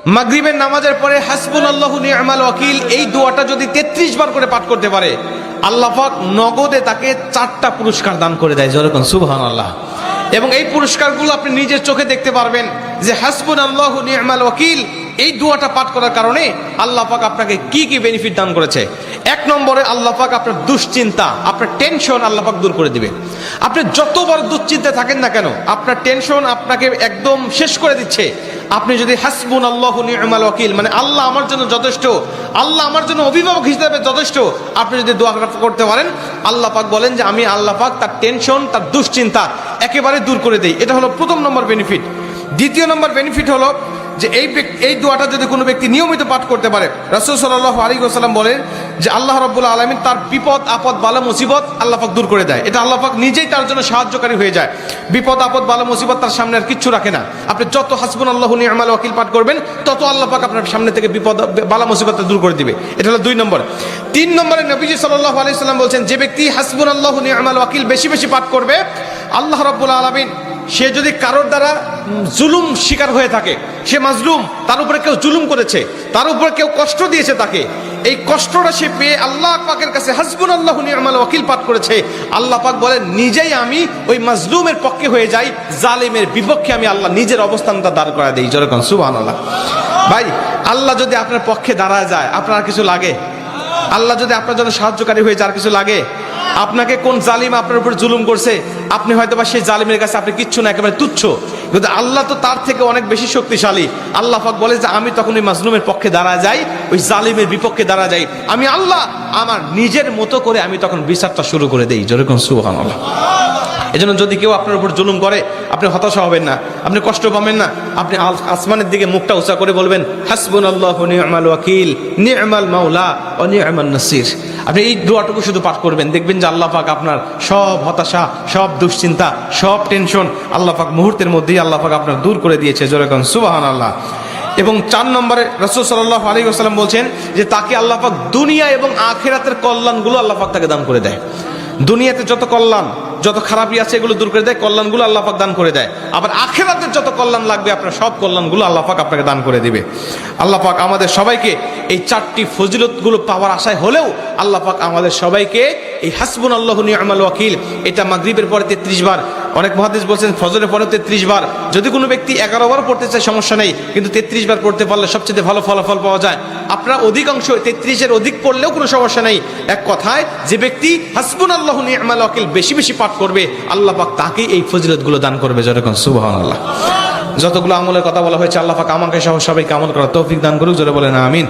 মাগরিবের নামাজের পরে হাসবুনাল্লাহু নি'মাল ওয়াকিল এই দোয়াটা যদি 33 বার করে পাঠ করতে পারে, আল্লাহ পাক নগদে তাকে 4টা পুরস্কার দান করে দেয়। যেরকম সুবহানাল্লাহ। এবং এই পুরস্কারগুলো আপনি নিজের চোখে দেখতে পারবেন যে হাসবুনাল্লাহু নি'মাল ওয়াকিল এই দোয়াটা পাঠ করার কারণে আল্লাহ পাক আপনাকে কি কি বেনিফিট দান করেছে। 1 নম্বরে আল্লাহ পাক আপনার দুশ্চিন্তা, আপনার টেনশন আল্লাহ পাক দূর করে দিবে। আপনি যত বড় দুশ্চিন্তায় থাকেন না কেন, আপনার টেনশন আপনাকে একদম শেষ করে দিচ্ছে। আপনি যদি হাসবুনাল্লাহু নি'মাল ওয়াকিল মানে আল্লাহ আমার জন্য যথেষ্ট, আল্লাহ আমার জন্য অভিভাবক হিসেবে যথেষ্ট, আপনি যদি দোয়া করতে পারেন, আল্লাহ পাক বলেন যে আমি আল্লাহ পাক তার টেনশন, তার দুশ্চিন্তা একেবারে দূর করে দেই। এটা হলো প্রথম নম্বর বেনিফিট। দ্বিতীয় নম্বর বেনিফিট হলো যে এই দোয়াটা যদি কোনো ব্যক্তি নিয়মিত পাঠ করতে পারে, রাসূল সাল্লাল্লাহু আলাইহি ওয়াসাল্লাম বলেন যে আল্লাহ রাব্বুল আলামিন তার বিপদ আপদ বালা মুসিবত আল্লাহ পাক দূর করে দেয়। এটা আল্লাহ পাক নিজেই তার জন্য সাহায্যকারী হয়ে যায়। বিপদ আপদ বালা মুসিবত তার সামনে আর কিচ্ছু রাখে না। আপনি যত হাসবুনাল্লাহু নি'মাল ওয়াকিল পাঠ করবেন, তত আল্লাহ পাক আপনার সামনে থেকে বিপদ বালা মুসিবত দূর করে দিবে। এটা হলো 2 নম্বর। 3 নম্বরে নবীজি সাল্লাল্লাহু আলাইহি ওয়াসাল্লাম বলছেন, যে ব্যক্তি হাসবুনাল্লাহু নি'মাল ওয়াকিল বেশি বেশি পাঠ করবে, আল্লাহ রাব্বুল আলামিন সে যদি কারোর দ্বারা জুলুম শিকার হয়ে থাকে, সে মাজলুম, তার উপরে কেউ জুলুম করেছে, তার উপরে কেউ কষ্ট দিয়েছে, তাকে এই কষ্টটা সে পেয়ে আল্লাহ পাকের কাছে হাসবুনাল্লাহু নি'মাল ওয়াকিল পাঠ করেছে, আল্লাহ পাক বলেন নিজেই আমি ওই মাজলুমের পক্ষে হয়ে যাই, জালেমের বিপক্ষে আমি আল্লাহ নিজের অবস্থানটা দাঁড় করা দেই। যেরকম সুবহানাল্লাহ। ভাই, আল্লাহ যদি আপনার পক্ষে দাঁড়ায় যায়, আপনার আর কিছু লাগে? আল্লাহ যদি আপনার জন্য সাহায্যকারী হয়ে যায়, আর কিছু লাগে? আপনাকে কোন জালিম আপনার উপর জুলুম করছে, আপনি হয়তো বা সেই জালিমের কাছে আপনি কিচ্ছু না, একেবারে তুচ্ছ, কিন্তু আল্লাহ তো তার থেকে অনেক বেশি শক্তিশালী। আল্লাহ পাক বলে যে আমি তখন ওই মাজলুমের পক্ষে দাঁড়া যাই, ওই জালিমের বিপক্ষে দাঁড়া যাই, আমি আল্লাহ আমার নিজের মতো করে আমি তখন বিচারটা শুরু করে দেই। যেরকম সুবহানাল্লাহ। এজন্য যদি কেউ আপনার উপর জুলুম করে, আপনি হতাশা হবেন না, আপনি কষ্ট পাবেন না, আপনি আসমানের দিকে মুখটা উঁচা করে বলবেন হাসবুনাল্লাহু নি'মাল ওয়াকিল নি'মাল মাওলা ওয়া নি'মান নাসির। আপনি এই দোয়াটুকু শুধু পাঠ করবেন, দেখবেন যে আল্লাহ পাক আপনার সব হতাশা, সব দুশ্চিন্তা, সব টেনশন আল্লাহ পাক মুহূর্তের মধ্যেই আল্লাহ পাক আপনার দূর করে দিয়েছে। যেরকম সুবহানাল্লাহ। এবং 4 নম্বরে রাসূল সাল্লাল্লাহু আলাইহি ওয়াসাল্লাম বলছেন যে তাকে আল্লাহ পাক দুনিয়া এবং আখিরাতের কল্যাণগুলো আল্লাহ পাক তাকে দান করে দেয়। দুনিয়াতে যত কল্যাণ, যত খারাপই আছে এগুলো দূর করে দেয়, কল্যাণগুলো আল্লাহ পাক দান করে দেয়। আবার আখিরাতের যত কল্যাণ লাগবে আপনার সব কল্যাণগুলো আল্লাহ পাক আপনাকে দান করে দিবে। আল্লাহ পাক আমাদের সবাইকে এই 4টি ফজিলতগুলো পাওয়ার আশায় হলেও আল্লাহ পাক আমাদের সবাইকে এই হাসবুনাল্লাহু নি'মাল ওয়াকিল এটা মাগরিবের পরে 33 বার, অনেক মুহাদ্দিস বলছেন ফজরের পরে 33 বার, যদি কোনো ব্যক্তি 11 বার পড়তে চায় সমস্যা নেই, কিন্তু 33 বার পড়তে পারলে সবচেয়ে ভালো ফলাফল পাওয়া যায়। আপনারা অধিকাংশ 33-এর অধিক পড়লেও কোনো সমস্যা নেই। এক কথায় যে ব্যক্তি হাসবুনাল্লাহু নি'মাল ওয়াকিল বেশি বেশি পাঠ করবে, আল্লাহ পাক তাকেই এই ফজিলতগুলো দান করবে। যেরকম সুবহানাল্লাহ। যতগুলো আমলের কথা বলা হয়েছে আল্লাহ পাক আমাকে সহ সবাইকে আমল করার তৌফিক দান করুক। জোরে বলেন আমিন।